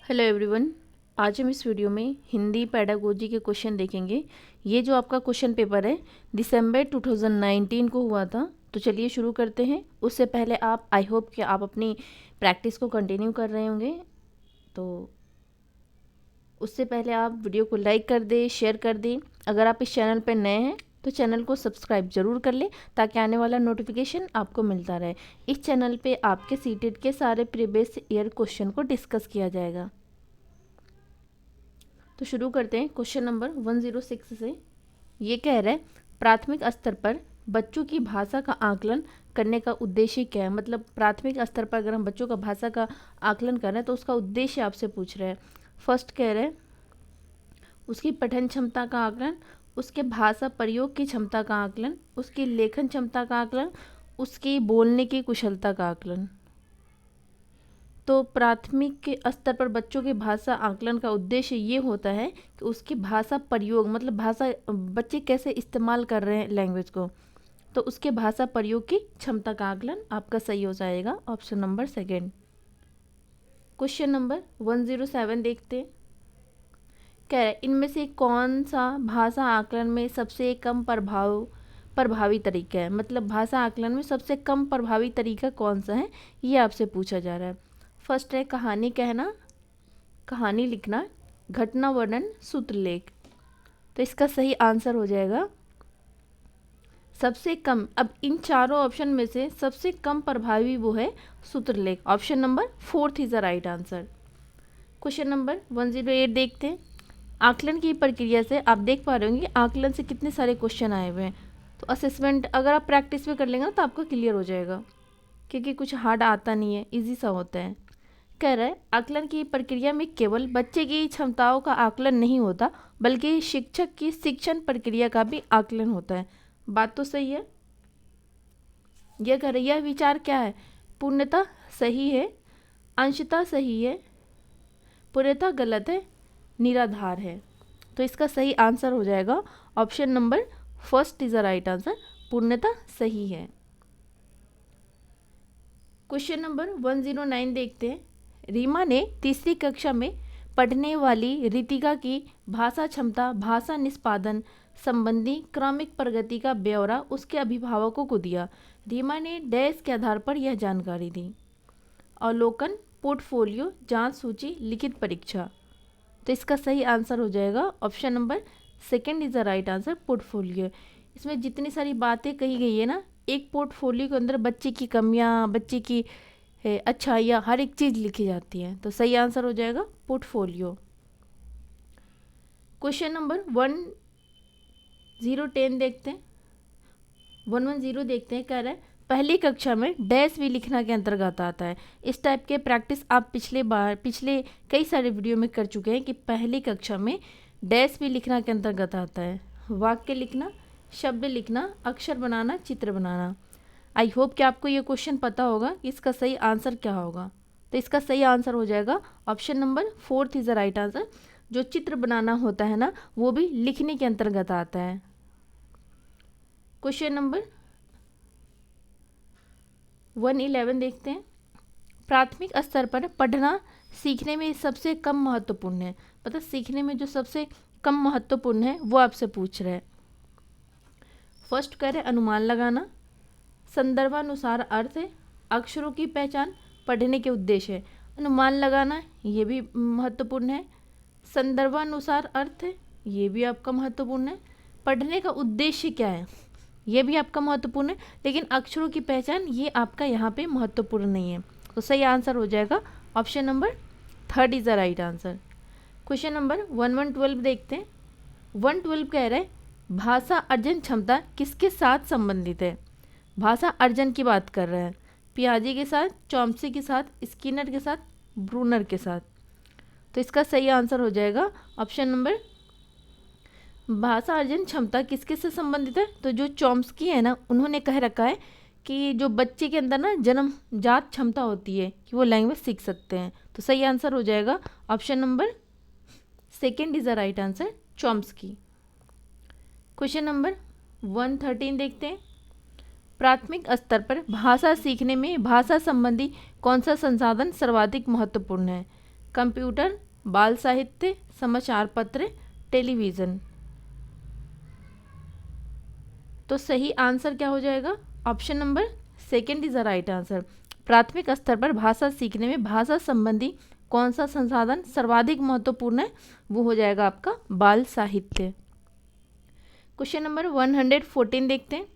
Hello everyone. आज हम इस वीडियो में हिंदी पेडागोजी के क्वेश्चन देखेंगे। ये जो आपका क्वेश्चन पेपर है दिसंबर 2019 को हुआ था। तो चलिए शुरू करते हैं। उससे पहले आप आई होप कि आप अपनी प्रैक्टिस को कंटिन्यू कर रहे होंगे। तो उससे पहले आप वीडियो को लाइक कर दें, शेयर कर दें। अगर आप इस चैनल पर नए हैं तो चैनल को सब्सक्राइब जरूर कर लें ताकि आने वाला नोटिफिकेशन आपको मिलता रहे। इस चैनल पे आपके सीटेट के सारे प्रीवियस ईयर क्वेश्चन को डिस्कस किया जाएगा। तो शुरू करते हैं क्वेश्चन नंबर 106 से। ये कह रहा है प्राथमिक स्तर पर बच्चों की भाषा का आकलन करने का उद्देश्य क्या है। मतलब प्राथमिक स्तर पर अगर हम बच्चों का भाषा का आकलन कर रहे हैं तो उसका उद्देश्य आपसे पूछ रहे हैं। फर्स्ट कह रहे हैं उसकी पठन क्षमता का आकलन, उसके भाषा प्रयोग की क्षमता का आकलन, उसकी लेखन क्षमता का आकलन, उसकी बोलने की कुशलता का आकलन। तो प्राथमिक के स्तर पर बच्चों के भाषा आकलन का उद्देश्य ये होता है कि उसकी भाषा प्रयोग, मतलब भाषा बच्चे कैसे इस्तेमाल कर रहे हैं लैंग्वेज को, तो उसके भाषा प्रयोग की क्षमता का आकलन आपका सही हो जाएगा, option number second. Question number 107 देखते हैं। कह रहे इनमें से कौन सा भाषा आकलन में सबसे कम प्रभावी तरीका है। मतलब भाषा आकलन में सबसे कम प्रभावी तरीका कौन सा है, ये आपसे पूछा जा रहा है। फर्स्ट है कहानी कहना, कहानी लिखना, घटना वर्णन, सूत्रलेख। तो इसका सही आंसर हो जाएगा सबसे कम। अब इन चारों ऑप्शन में से सबसे कम प्रभावी वो है सूत्रलेख। Option number fourth is the right answer. Question number 108 देखते हैं। आकलन की प्रक्रिया से आप देख पा रहे होंगे आकलन से कितने सारे क्वेश्चन आए हुए हैं। तो असेसमेंट अगर आप प्रैक्टिस में कर लेंगे तो आपका क्लियर हो जाएगा, क्योंकि कुछ हार्ड आता नहीं है, इजी सा होता है। कह रहा है आकलन की प्रक्रिया में केवल बच्चे की क्षमताओं का आकलन नहीं होता बल्कि शिक्षक की शिक्षण प्रक्रिया का भी आकलन होता है। बात तो सही है। यह कह रहा है यह विचार क्या है, पूर्णतः सही है, अंशतः सही है, पूर्णतः गलत है, निराधार है। तो इसका सही आंसर हो जाएगा option number first is the right answer, पूर्णतः सही है। क्वेश्चन नंबर 109 देखते हैं। रीमा ने तीसरी कक्षा में पढ़ने वाली रितिका की भाषा क्षमता, भाषा निष्पादन संबंधी क्रमिक प्रगति का ब्यौरा उसके अभिभावकों को दिया। रीमा ने डैश के आधार पर यह जानकारी दी। अवलोकन, पोर्टफोलियो, जांच सूची, लिखित परीक्षा। तो इसका सही आंसर हो जाएगा option number second is the right answer, portfolio. इसमें जितनी सारी बातें कही गई है ना, एक पोर्टफोलियो के अंदर बच्चे की कमियां, बच्चे की अच्छाइयाँ, हर एक चीज़ लिखी जाती है। तो सही आंसर हो जाएगा पोर्टफोलियो। क्वेश्चन नंबर 1010 देखते हैं। 110 देखते हैं। कह रहा है पहली कक्षा में डैश भी लिखना के अंतर्गत आता है। इस टाइप के प्रैक्टिस आप पिछले कई सारे वीडियो में कर चुके हैं कि पहली कक्षा में डैश भी लिखना के अंतर्गत आता है। वाक्य लिखना, शब्द लिखना, अक्षर बनाना, चित्र बनाना। आई होप कि आपको ये क्वेश्चन पता होगा कि इसका सही आंसर क्या होगा। तो इसका सही आंसर हो जाएगा option number fourth is the right answer. जो चित्र बनाना होता है ना, वो भी लिखने के अंतर्गत आता है। क्वेश्चन नंबर 111 देखते हैं। प्राथमिक स्तर पर पढ़ना सीखने में सबसे कम महत्वपूर्ण है। मतलब सीखने में जो सबसे कम महत्वपूर्ण है वो आपसे पूछ रहे हैं। फर्स्ट करें अनुमान लगाना, संदर्भानुसार अर्थ है, अक्षरों की पहचान, पढ़ने के उद्देश्य है। अनुमान लगाना ये भी महत्वपूर्ण है, संदर्भानुसार अर्थ है ये भी आपका महत्वपूर्ण है, पढ़ने का उद्देश्य क्या है ये भी आपका महत्वपूर्ण है, लेकिन अक्षरों की पहचान ये आपका यहाँ पे महत्वपूर्ण नहीं है। तो सही आंसर हो जाएगा option number third is the right answer. Question number 1112 देखते हैं। 112 कह रहे हैं भाषा अर्जन क्षमता किसके साथ संबंधित है। भाषा अर्जन की बात कर रहे हैं पियाजे के साथ, चॉम्स्की के साथ, स्किनर के साथ, ब्रूनर के साथ। तो इसका सही आंसर हो जाएगा ऑप्शन नंबर, भाषा अर्जन क्षमता किसके से संबंधित है। तो जो चॉम्स्की है ना, उन्होंने कह रखा है कि जो बच्चे के अंदर ना जन्मजात क्षमता होती है कि वो लैंग्वेज सीख सकते हैं। तो सही आंसर हो जाएगा option number second is the right answer, Chomsky. Question number 113 देखते हैं। प्राथमिक स्तर पर भाषा सीखने में भाषा संबंधी कौन सा संसाधन सर्वाधिक महत्वपूर्ण है। कंप्यूटर, बाल साहित्य, समाचार पत्र, टेलीविज़न। तो सही आंसर क्या हो जाएगा? Option number second is the right answer. प्राथमिक स्तर पर भाषा सीखने में भाषा संबंधी कौन सा संसाधन सर्वाधिक महत्वपूर्ण है? वो हो जाएगा आपका बाल साहित्य। क्वेश्चन नंबर 114 देखते हैं।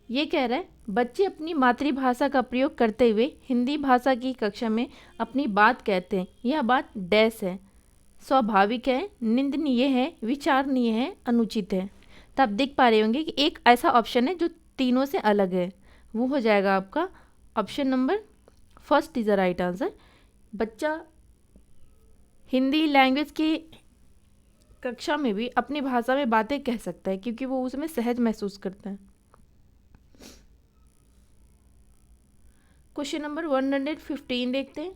ये कह रहा है बच्चे अपनी मातृभाषा का प्रयोग करते हुए हिंदी भाषा की कक्षा में अपनी बात कहते हैं। यह बात डैश है, स्वाभाविक है, निंदनीय है, विचारणीय है, अनुचित है। तो आप देख पा रहे होंगे कि एक ऐसा ऑप्शन है जो तीनों से अलग है, वो हो जाएगा आपका option number first is the right answer. बच्चा हिंदी लैंग्वेज की कक्षा में भी अपनी भाषा में बातें कह सकता है क्योंकि वो उसमें सहज महसूस करता है। क्वेश्चन नंबर 115 देखते हैं।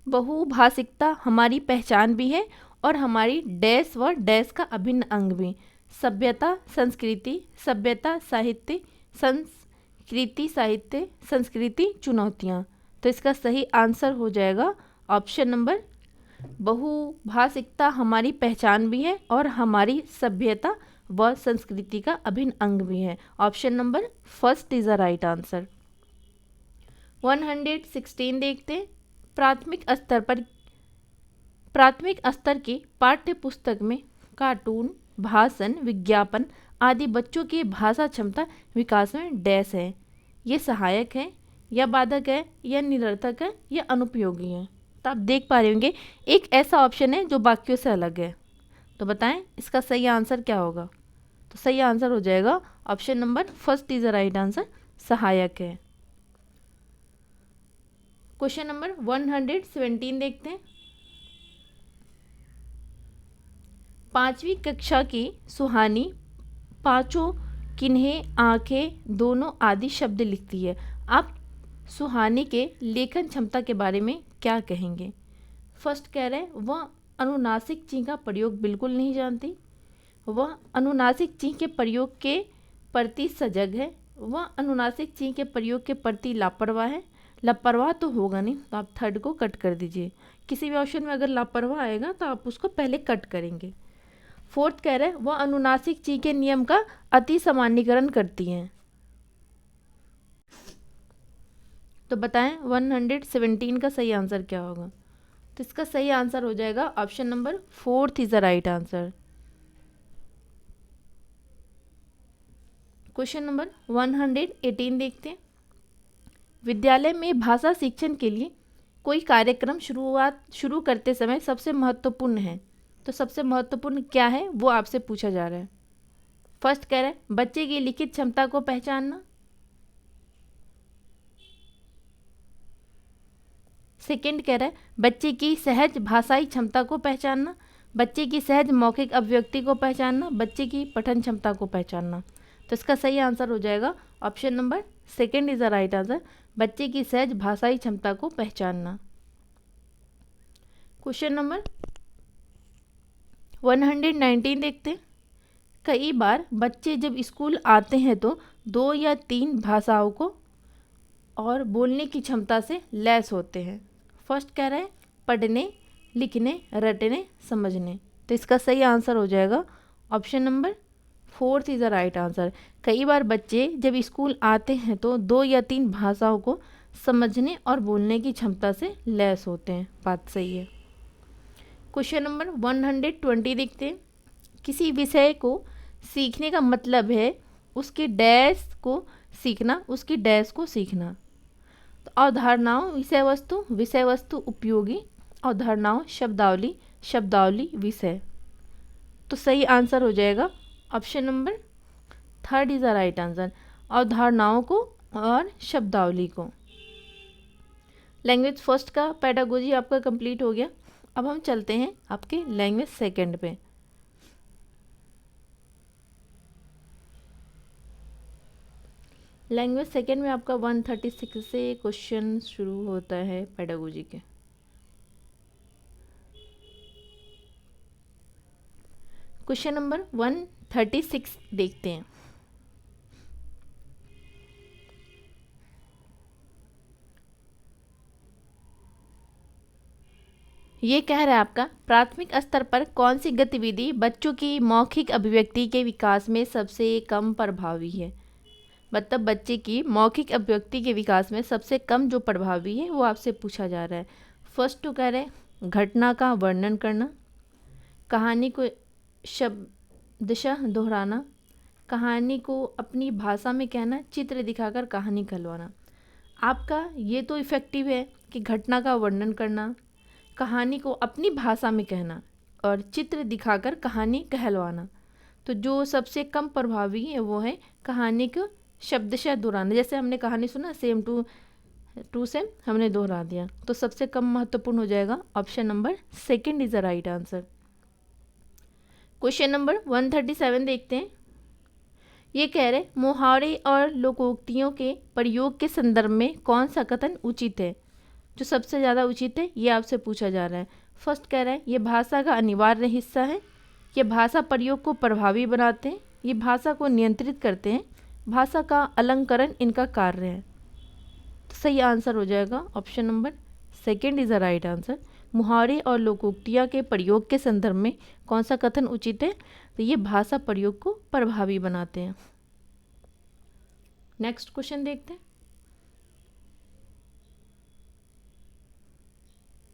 बहुभाषिकता हमारी पहचान भी है और हमारी डैश व डैश का अभिन्न अंग भी। सभ्यता संस्कृति, सभ्यता साहित्य, संस्कृति साहित्य, संस्कृति चुनौतियाँ। तो इसका सही आंसर हो जाएगा ऑप्शन नंबर बहुभाषिकता हमारी पहचान भी है और हमारी सभ्यता व संस्कृति का अभिन्न अंग भी है। Option number first is the right answer. 116 देखते हैं। प्राथमिक स्तर की पाठ्य पुस्तक में कार्टून, भाषण, विज्ञापन आदि बच्चों की भाषा क्षमता विकास में डैश है। ये सहायक है या बाधक है या निरर्थक है या अनुपयोगी है। तो आप देख पा रहे होंगे एक ऐसा ऑप्शन है जो बाकियों से अलग है। तो बताएं इसका सही आंसर क्या होगा? तो सही आंसर हो जाएगा option number first is the right answer, सहायक है। क्वेश्चन नंबर 117 देखते हैं। 5वीं कक्षा की सुहानी पांचों किन्हें आंखें दोनों आदि शब्द लिखती है। आप सुहानी के लेखन क्षमता के बारे में क्या कहेंगे? फर्स्ट कह रहे हैं वह अनुनासिक चिन्ह का प्रयोग बिल्कुल नहीं जानती, वह अनुनासिक चिन्ह के प्रयोग के प्रति सजग है, वह अनुनासिक चिन्ह के प्रयोग के प्रति लापरवाह है। लापरवाह तो होगा नहीं, तो आप थर्ड को कट कर दीजिए। किसी भी ऑप्शन में अगर लापरवाह आएगा तो आप उसको पहले कट करेंगे। फोर्थ कह रहे हैं वह अनुनासिक चिन्ह के नियम का अति सामान्यीकरण करती हैं। तो बताएं 117 का सही आंसर क्या होगा? तो इसका सही आंसर हो जाएगा option number fourth is the right answer. Question number 118 देखते हैं। विद्यालय में भाषा शिक्षण के लिए कोई कार्यक्रम शुरू करते समय सबसे महत्वपूर्ण है। तो सबसे महत्वपूर्ण क्या है वो आपसे पूछा जा रहा है। फर्स्ट कह रहा है बच्चे की लिखित क्षमता को पहचानना, सेकंड कह रहा है बच्चे की सहज भाषाई क्षमता को पहचानना, बच्चे की सहज मौखिक अभिव्यक्ति को पहचानना, बच्चे की पठन क्षमता को पहचानना। तो इसका सही आंसर हो जाएगा option number second is the right answer, बच्चे की सहज भाषाई क्षमता को पहचानना। क्वेश्चन नंबर 119 देखते हैं। कई बार बच्चे जब स्कूल आते हैं तो 2 या 3 भाषाओं को और बोलने की क्षमता से लैस होते हैं। फर्स्ट कह रहे हैं पढ़ने, लिखने, रटने, समझने। तो इसका सही आंसर हो जाएगा option number fourth is the right answer. कई बार बच्चे जब स्कूल आते हैं तो 2 या 3 भाषाओं को समझने और बोलने की क्षमता से लैस होते हैं। बात सही है। क्वेश्चन नंबर 120 देखते हैं। किसी विषय को सीखने का मतलब है उसके डैश को सीखना, उसकी डैश को सीखना। तो अवधारणाओं विषय वस्तु उपयोगी, अवधारणाओं शब्दावली, शब्दावली विषय। तो सही आंसर हो जाएगा option number third is the right answer, अवधारणाओं को और शब्दावली को। लैंग्वेज फर्स्ट का पेडागोजी आपका कंप्लीट हो गया। अब हम चलते हैं आपके लैंग्वेज सेकंड पे। लैंग्वेज सेकंड में आपका 136 से क्वेश्चन शुरू होता है पेडागोजी के। क्वेश्चन नंबर 136 देखते हैं। ये कह रहा है आपका प्राथमिक स्तर पर कौन सी गतिविधि बच्चों की मौखिक अभिव्यक्ति के विकास में सबसे कम प्रभावी है। मतलब बच्चे की मौखिक अभिव्यक्ति के विकास में सबसे कम जो प्रभावी है वो आपसे पूछा जा रहा है। फर्स्ट तो कह रहे हैं घटना का वर्णन करना, कहानी को शब्दशः दोहराना, कहानी को अपनी भाषा में कहना, चित्र दिखाकर कहानी कहलवाना। आपका ये तो इफ़ेक्टिव है कि घटना का वर्णन करना, कहानी को अपनी भाषा में कहना और चित्र दिखाकर कहानी कहलवाना। तो जो सबसे कम प्रभावी है वो है कहानी को शब्दशः दोहराना। जैसे हमने कहानी सुना सेम टू सेम हमने दोहरा दिया, तो सबसे कम महत्वपूर्ण हो जाएगा। Option number second is the right answer. Question number 137 देखते हैं। ये कह रहे मुहावरे और लोकोक्तियों के प्रयोग के संदर्भ में कौन सा कथन उचित है, जो सबसे ज़्यादा उचित है ये आपसे पूछा जा रहा है। फर्स्ट कह रहा है ये भाषा का अनिवार्य हिस्सा है, ये भाषा प्रयोग को प्रभावी बनाते हैं, ये भाषा को नियंत्रित करते हैं, भाषा का अलंकरण इनका कार्य है। तो सही आंसर हो जाएगा option number second is the right answer. मुहावरे और लोकोक्तियाँ के प्रयोग के संदर्भ में कौन सा कथन उचित है, तो ये भाषा प्रयोग को प्रभावी बनाते हैं। नेक्स्ट क्वेश्चन देखते हैं।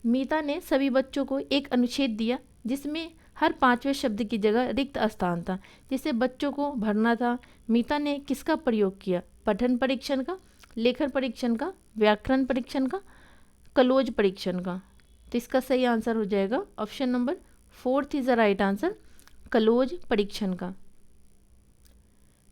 मीता ने सभी बच्चों को एक अनुच्छेद दिया जिसमें हर पांचवें शब्द की जगह रिक्त स्थान था, जिसे बच्चों को भरना था। मीता ने किसका प्रयोग किया? पठन परीक्षण का, लेखन परीक्षण का, व्याकरण परीक्षण का, कलोज परीक्षण का। तो इसका सही आंसर हो जाएगा option number fourth is the right answer, close परीक्षण का।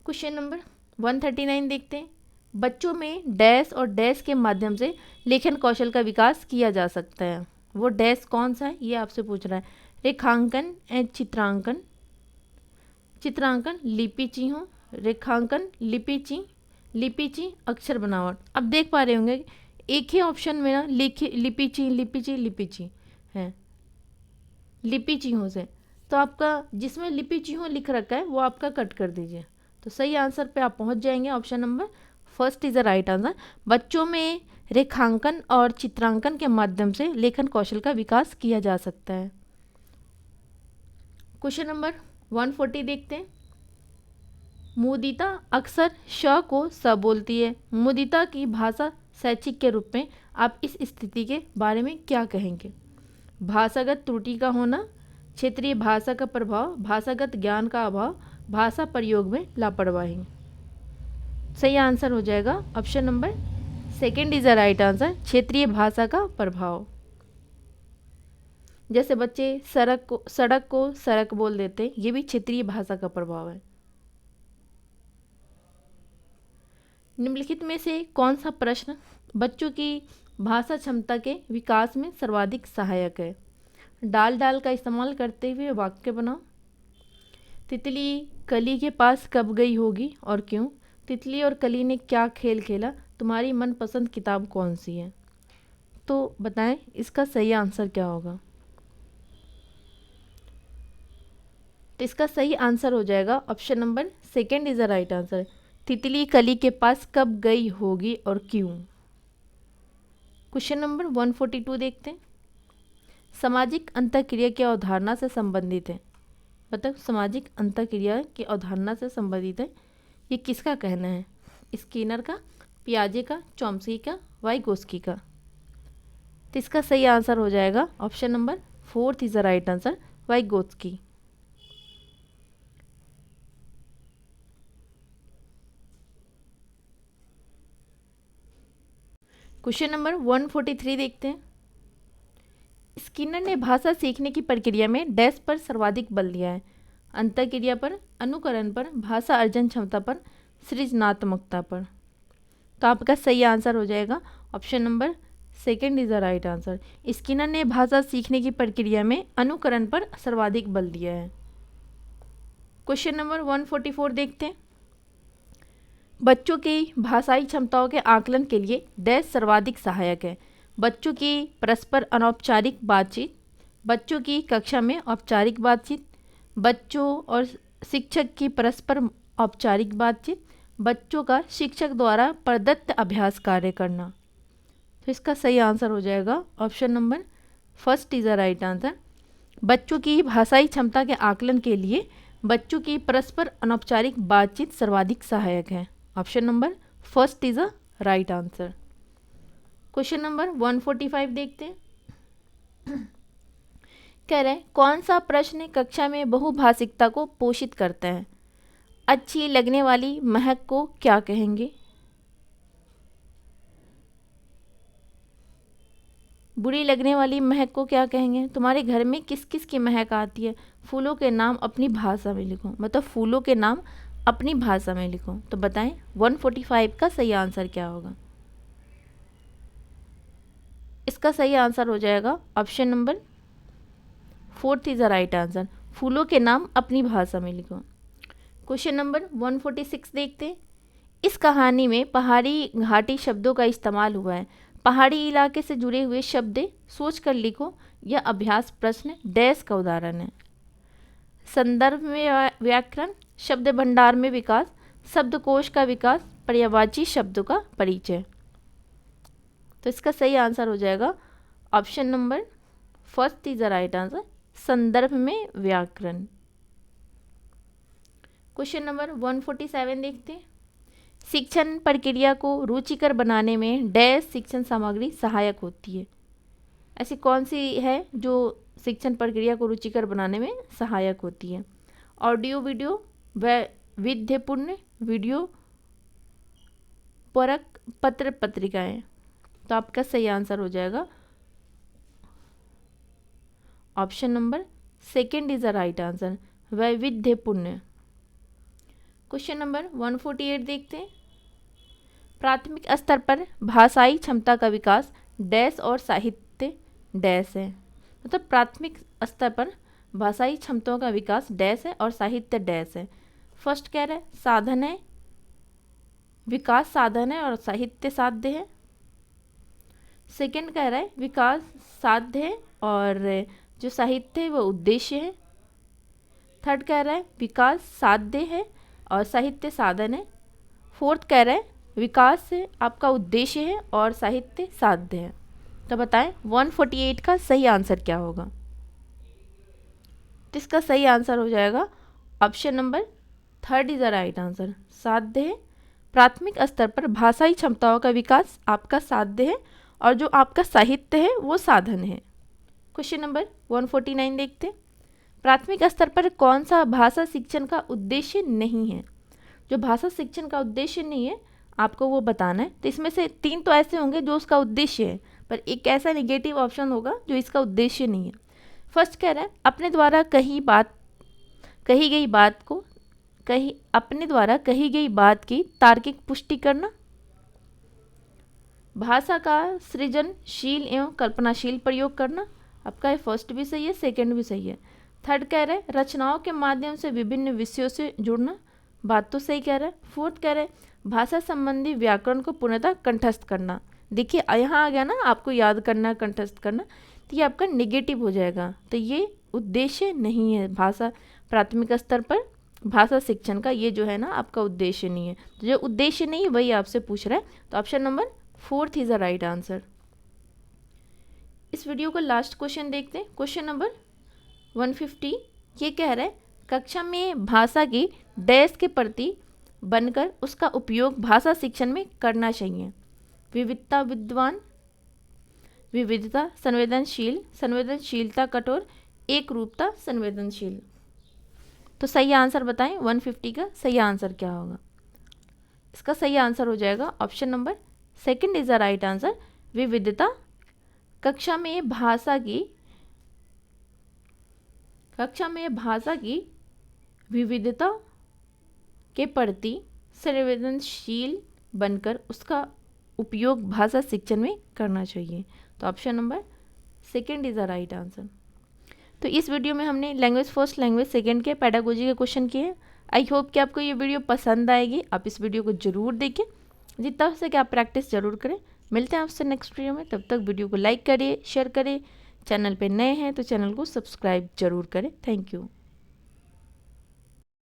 क्वेश्चन नंबर 139 देखते हैं। बच्चों में डैश और डैश के माध्यम से लेखन कौशल का विकास किया जा सकता है। वो डैश कौन सा है ये आपसे पूछ रहा है। रेखांकन एंड चित्रांकन, चित्रांकन लिपि चिन्हों, रेखांकन लिपि चिन्ह अक्षर बनावट। अब देख पा रहे होंगे एक ही ऑप्शन में ना लिपि चिन्ह है, लिपि चिन्हों से। तो आपका जिसमें लिपि चिन्हों लिख रखा है वो आपका कट कर दीजिए, तो सही आंसर पे आप पहुंच जाएंगे। Option number first is the right answer. बच्चों में रेखांकन और चित्रांकन के माध्यम से लेखन कौशल का विकास किया जा सकता है। क्वेश्चन नंबर 140 देखते हैं। मुदिता अक्सर श को स बोलती है। मुदिता की भाषा शैक्षिक के रूप में आप इस स्थिति के बारे में क्या कहेंगे? भाषागत त्रुटि का होना, क्षेत्रीय भाषा का प्रभाव, भाषागत ज्ञान का अभाव, भाषा प्रयोग में लापरवाही। सही आंसर हो जाएगा option number second is the right answer, क्षेत्रीय भाषा का प्रभाव। जैसे बच्चे सड़क को सड़क बोल देते हैं, ये भी क्षेत्रीय भाषा का प्रभाव है। निम्नलिखित में से कौन सा प्रश्न बच्चों की भाषा क्षमता के विकास में सर्वाधिक सहायक है? डाल का इस्तेमाल करते हुए वाक्य बनाओ। तितली कली के पास कब गई होगी और क्यों? तितली और कली ने क्या खेल खेला? तुम्हारी मनपसंद किताब कौन सी है? तो बताएं इसका सही आंसर क्या होगा। तो इसका सही आंसर हो जाएगा option number second is the right answer. तितली कली के पास कब गई होगी और क्यों। क्वेश्चन नंबर 142 देखते हैं। सामाजिक अंतःक्रिया की अवधारणा से संबंधित है। मतलब सामाजिक अंतःक्रिया की अवधारणा से संबंधित है, ये किसका कहना है? स्किनर का, पियाजे का, चॉम्स्की का, वाइगोस्की का। तो इसका सही आंसर हो जाएगा option number fourth is the right answer, Vygotsky. Question number 143 देखते हैं। स्किनर ने भाषा सीखने की प्रक्रिया में डैश पर सर्वाधिक बल दिया है। अंतःक्रिया पर, अनुकरण पर, भाषा अर्जन क्षमता पर, सृजनात्मकता पर। तो आपका सही आंसर हो जाएगा option number second is the right answer. Skinner ने भाषा सीखने की प्रक्रिया में अनुकरण पर सर्वाधिक बल दिया है। क्वेश्चन नंबर 144 देखते हैं। बच्चों की भाषाई क्षमताओं के आकलन के लिए डैश सर्वाधिक सहायक है। बच्चों की परस्पर अनौपचारिक बातचीत, बच्चों की कक्षा में औपचारिक बातचीत, बच्चों और शिक्षक की परस्पर औपचारिक बातचीत, बच्चों का शिक्षक द्वारा प्रदत्त अभ्यास कार्य करना। तो इसका सही आंसर हो जाएगा option number first is the right answer. बच्चों की भाषाई क्षमता के आकलन के लिए बच्चों की परस्पर अनौपचारिक बातचीत सर्वाधिक सहायक है। Option number first is the right answer. Question number 145 देखते हैं। कह रहे हैं कौन सा प्रश्न कक्षा में बहुभाषिकता को पोषित करता है? अच्छी लगने वाली महक को क्या कहेंगे? बुरी लगने वाली महक को क्या कहेंगे? तुम्हारे घर में किस किस की महक आती है? फूलों के नाम अपनी भाषा में लिखो, मतलब फूलों के नाम अपनी भाषा में लिखो। तो बताएं 145 का सही आंसर क्या होगा? इसका सही आंसर हो जाएगा option number 4 is the right answer. फूलों के नाम अपनी भाषा में लिखो। क्वेश्चन नंबर 146 देखते हैं। इस कहानी में पहाड़ी घाटी शब्दों का इस्तेमाल हुआ है। पहाड़ी इलाके से जुड़े हुए शब्द सोच कर लिखो। यह अभ्यास प्रश्न डैश का उदाहरण है। संदर्भ में व्याकरण, शब्द भंडार में विकास, शब्दकोश का विकास, पर्यायवाची शब्दों का परिचय। तो इसका सही आंसर हो जाएगा option number first is the right answer, संदर्भ में व्याकरण। क्वेश्चन नंबर 147 देखते हैं। शिक्षण प्रक्रिया को रुचिकर बनाने में डैश शिक्षण सामग्री सहायक होती है। ऐसी कौन सी है जो शिक्षण प्रक्रिया को रुचिकर बनाने में सहायक होती है? ऑडियो वीडियो, वैविध्यपूर्ण वीडियो, परक, पत्र पत्रिकाएं। तो आपका सही आंसर हो जाएगा option number second is the right answer, वैविध्यपूर्ण। क्वेश्चन नंबर 148 देखते हैं। प्राथमिक स्तर पर भाषाई क्षमता का विकास डैश और साहित्य डैश है। मतलब प्राथमिक स्तर पर भाषाई क्षमताओं का विकास डैश है और साहित्य डैश है। फर्स्ट कह रहा है साधन है, विकास साधन है और साहित्य साध्य है। सेकंड कह रहा है विकास साध्य है और जो साहित्य है वो उद्देश्य है। थर्ड कह रहा है विकास साध्य है और साहित्य साधन है। फोर्थ कह रहा है विकास से आपका उद्देश्य है और साहित्य साध्य है। तो बताएं 148 का सही आंसर क्या होगा? तो इसका सही आंसर हो जाएगा option number third is the right answer, साध्य है। प्राथमिक स्तर पर भाषाई क्षमताओं का विकास आपका साध्य है और जो आपका साहित्य है वो साधन है। क्वेश्चन नंबर 149 देखते हैं। प्राथमिक स्तर पर कौन सा भाषा शिक्षण का उद्देश्य नहीं है? जो भाषा शिक्षण का उद्देश्य नहीं है आपको वो बताना है। तो इसमें से 3 तो ऐसे होंगे जो उसका उद्देश्य है, पर एक ऐसा नेगेटिव ऑप्शन होगा जो इसका उद्देश्य नहीं है। फर्स्ट कह रहा है अपने द्वारा कही गई बात की तार्किक पुष्टि करना। भाषा का सृजनशील एवं कल्पनाशील प्रयोग करना। आपका फर्स्ट भी सही है, सेकंड भी सही है। थर्ड कह रहा है रचनाओं के माध्यम से विभिन्न विषयों से जुड़ना। बात तो सही कह रहा है। फोर्थ कह रहा है भाषा संबंधी व्याकरण को पूर्णतः कंठस्थ करना। देखिए यहाँ आ गया ना, आपको याद करना, कंठस्थ करना, तो ये आपका नेगेटिव हो जाएगा। तो ये उद्देश्य नहीं है भाषा प्राथमिक स्तर पर भाषा शिक्षण का, ये जो है ना आपका उद्देश्य नहीं है। तो जो उद्देश्य नहीं है वही आपसे पूछ रहा है। तो option number 4 is the right answer. इस वीडियो का लास्ट क्वेश्चन देखते हैं। क्वेश्चन नंबर 150 ये कह रहा है कक्षा में भाषा की डैश के प्रति बनकर उसका उपयोग भाषा शिक्षण में करना चाहिए। विविधता विद्वान, विविधता संवेदनशील, संवेदनशीलता कठोर, एक रूपता संवेदनशील। तो सही आंसर बताएं 150 का सही आंसर क्या होगा? इसका सही आंसर हो जाएगा option number second is the right answer, विविधता। कक्षा में भाषा की विविधता के प्रति संवेदनशील बनकर उसका उपयोग भाषा शिक्षण में करना चाहिए। तो option number second is the right answer. तो इस वीडियो में हमने लैंग्वेज फर्स्ट, लैंग्वेज सेकंड के पेडागोजी के क्वेश्चन किए हैं। आई होप कि आपको ये वीडियो पसंद आएगी। आप इस वीडियो को जरूर देखें, जितना हो सके आप प्रैक्टिस जरूर करें। मिलते हैं आपसे नेक्स्ट वीडियो में, तब तक वीडियो को लाइक करिए, शेयर करिए। चैनल पे नए हैं तो चैनल को सब्सक्राइब जरूर करें। Thank you.